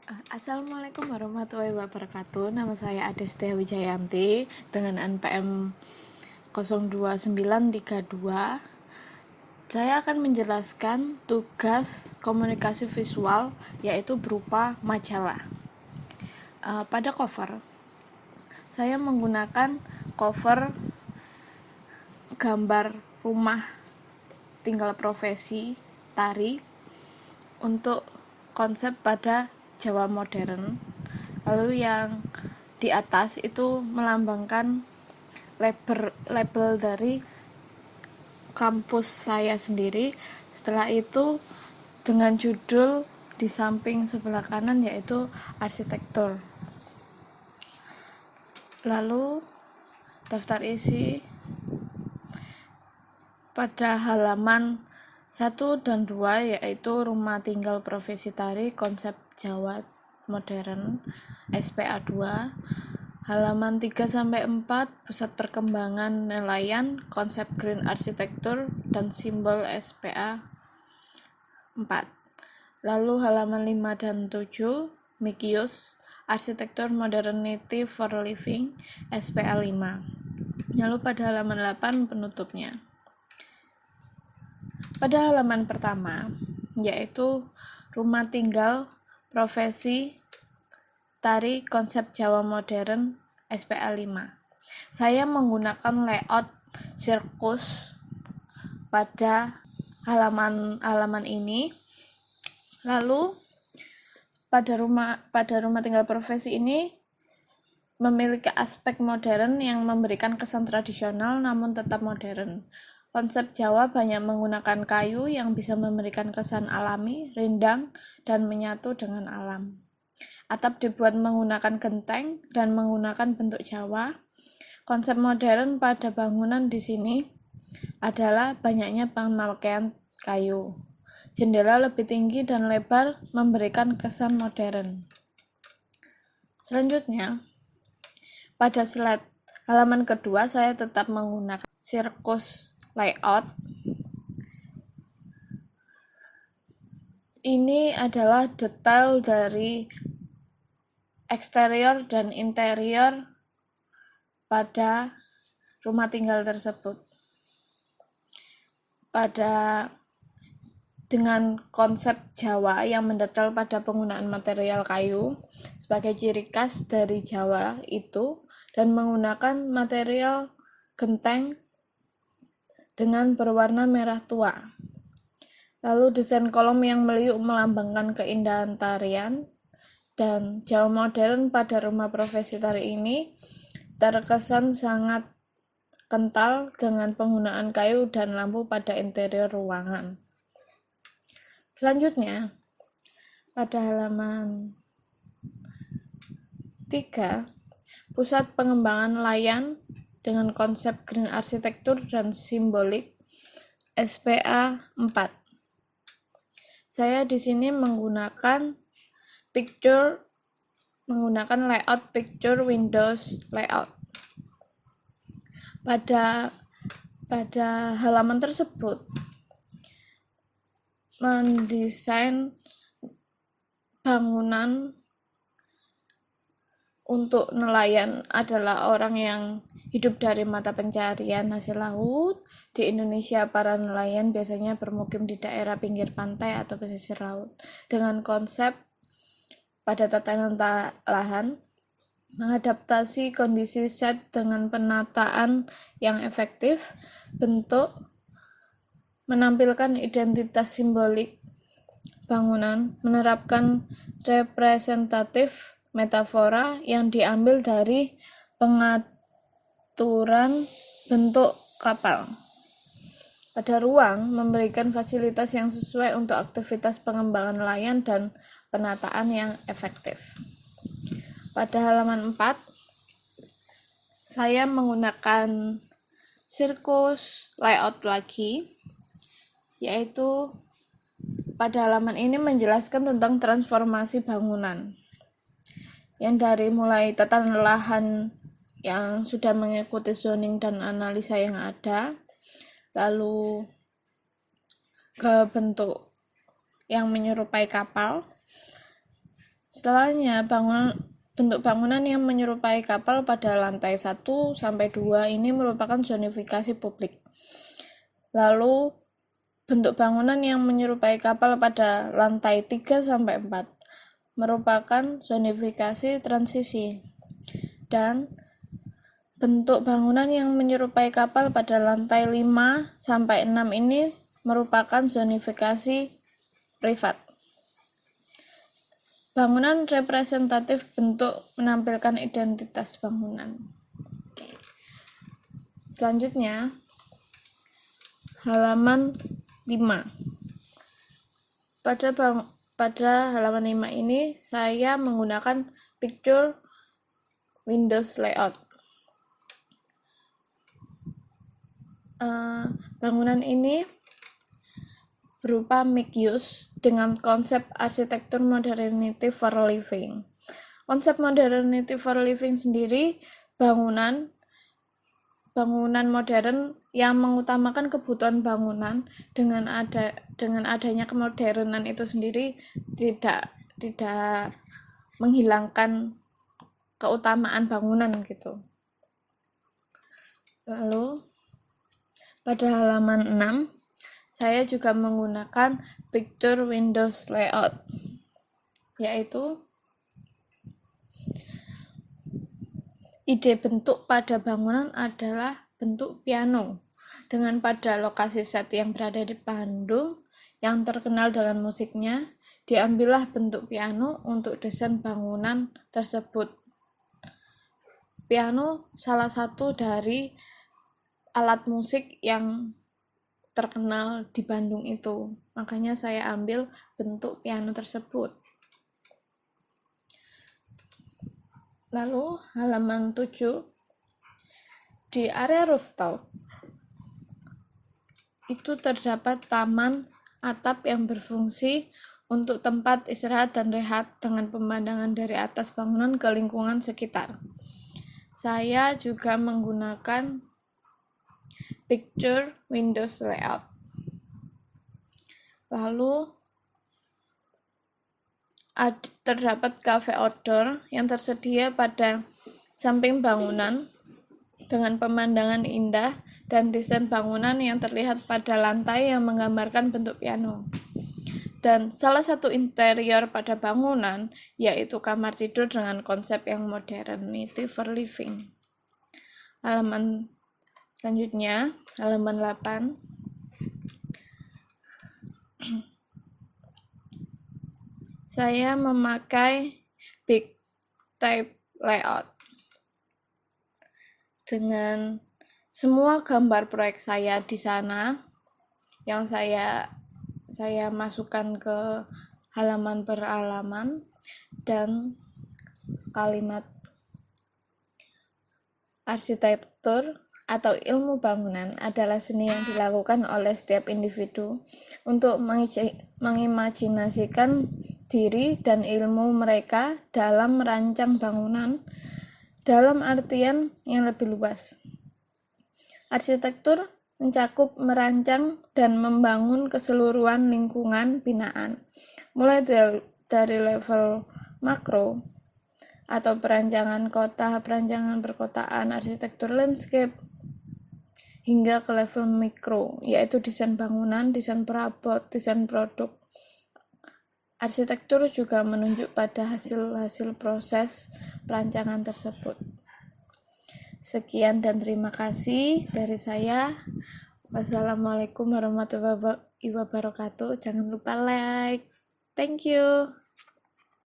Assalamualaikum warahmatullahi wabarakatuh. Nama saya Adestia Wijayanti dengan NPM 02932. Saya akan menjelaskan tugas komunikasi visual, yaitu berupa majalah. Pada cover, saya menggunakan cover gambar rumah tinggal profesi tari untuk konsep pada Jawa modern. Lalu yang di atas itu melambangkan label dari kampus saya sendiri. Setelah itu dengan judul di samping sebelah kanan yaitu arsitektur. Lalu daftar isi pada halaman 1 dan 2 yaitu rumah tinggal profesi tari konsep Jawa modern SPA 2, halaman 3-4 pusat perkembangan nelayan konsep green arsitektur dan simbol SPA 4. Lalu halaman 5 dan 7 Mikius arsitektur modernity for living SPA 5. Lalu pada halaman 8 penutupnya. Pada halaman pertama yaitu rumah tinggal profesi tari konsep Jawa modern SPA 5. Saya menggunakan layout sirkus pada halaman ini. Lalu pada rumah tinggal profesi ini memiliki aspek modern yang memberikan kesan tradisional namun tetap modern. Konsep Jawa banyak menggunakan kayu yang bisa memberikan kesan alami, rindang, dan menyatu dengan alam. Atap dibuat menggunakan genteng dan menggunakan bentuk Jawa. Konsep modern pada bangunan di sini adalah banyaknya pemakaian kayu. Jendela lebih tinggi dan lebar memberikan kesan modern. Selanjutnya, pada slide halaman kedua saya tetap menggunakan sirkus layout. Ini adalah detail dari eksterior dan interior pada rumah tinggal tersebut. Dengan konsep Jawa yang mendetail pada penggunaan material kayu sebagai ciri khas dari Jawa itu dan menggunakan material genteng dengan berwarna merah tua. Lalu desain kolom yang meliuk melambangkan keindahan tarian dan Jawa modern pada rumah profesi tari ini terkesan sangat kental dengan penggunaan kayu dan lampu pada interior ruangan. Selanjutnya, pada halaman 3, pusat pengembangan nelayan dengan konsep green arsitektur dan simbolik SPA 4. Saya di sini menggunakan layout picture windows layout. Pada halaman tersebut mendesain bangunan untuk nelayan adalah orang yang hidup dari mata pencarian hasil laut. Di Indonesia, para nelayan biasanya bermukim di daerah pinggir pantai atau pesisir laut. Dengan konsep pada tatanan lahan, mengadaptasi kondisi set dengan penataan yang efektif, bentuk, menampilkan identitas simbolik bangunan, menerapkan representatif metafora yang diambil dari pengaturan bentuk kapal. Pada ruang, memberikan fasilitas yang sesuai untuk aktivitas pengembangan nelayan dan penataan yang efektif. Pada halaman 4, saya menggunakan sirkus layout lagi, yaitu pada halaman ini menjelaskan tentang transformasi bangunan yang dari mulai tatanan lahan yang sudah mengikuti zoning dan analisa yang ada, lalu ke bentuk yang menyerupai kapal, Setelahnya, bentuk bangunan yang menyerupai kapal pada lantai 1 sampai 2 ini merupakan zonifikasi publik. Lalu, bentuk bangunan yang menyerupai kapal pada lantai 3 sampai 4 merupakan zonifikasi transisi. Dan bentuk bangunan yang menyerupai kapal pada lantai 5 sampai 6 ini merupakan zonifikasi privat. Bangunan representatif bentuk menampilkan identitas bangunan. Selanjutnya, halaman 5. Pada halaman 5 ini saya menggunakan picture Windows layout. Bangunan ini berupa mixed use dengan konsep arsitektur modernity for living. Konsep modernity for living sendiri bangunan modern yang mengutamakan kebutuhan bangunan dengan adanya kemodernan itu sendiri tidak menghilangkan keutamaan bangunan gitu. Lalu pada halaman 6 saya juga menggunakan picture Windows layout, yaitu ide bentuk pada bangunan adalah bentuk piano dengan pada lokasi set yang berada di Bandung yang terkenal dengan musiknya. Diambillah bentuk piano untuk desain bangunan tersebut. Piano salah satu dari alat musik yang terkenal di Bandung itu, makanya saya ambil bentuk piano tersebut. Lalu halaman 7, di area rooftop itu terdapat taman atap yang berfungsi untuk tempat istirahat dan rehat dengan pemandangan dari atas bangunan ke lingkungan sekitar. Saya juga menggunakan picture Windows layout. Lalu terdapat cafe outdoor yang tersedia pada samping bangunan dengan pemandangan indah dan desain bangunan yang terlihat pada lantai yang menggambarkan bentuk piano. Dan salah satu interior pada bangunan yaitu kamar tidur dengan konsep yang modernity for living. Halaman selanjutnya, halaman 8. Saya memakai big type layout. Dengan semua gambar proyek saya di sana yang saya masukkan ke halaman per halaman, dan kalimat arsitektur atau ilmu bangunan adalah seni yang dilakukan oleh setiap individu untuk mengimajinasikan diri dan ilmu mereka dalam merancang bangunan dalam artian yang lebih luas. Arsitektur mencakup merancang dan membangun keseluruhan lingkungan binaan, mulai dari level makro atau perancangan kota, perancangan perkotaan, arsitektur landscape, hingga ke level mikro, yaitu desain bangunan, desain perabot, desain produk. Arsitektur juga menunjuk pada hasil proses perancangan tersebut. Sekian dan terima kasih dari saya. Wassalamualaikum warahmatullahi wabarakatuh. Jangan lupa like. Thank you.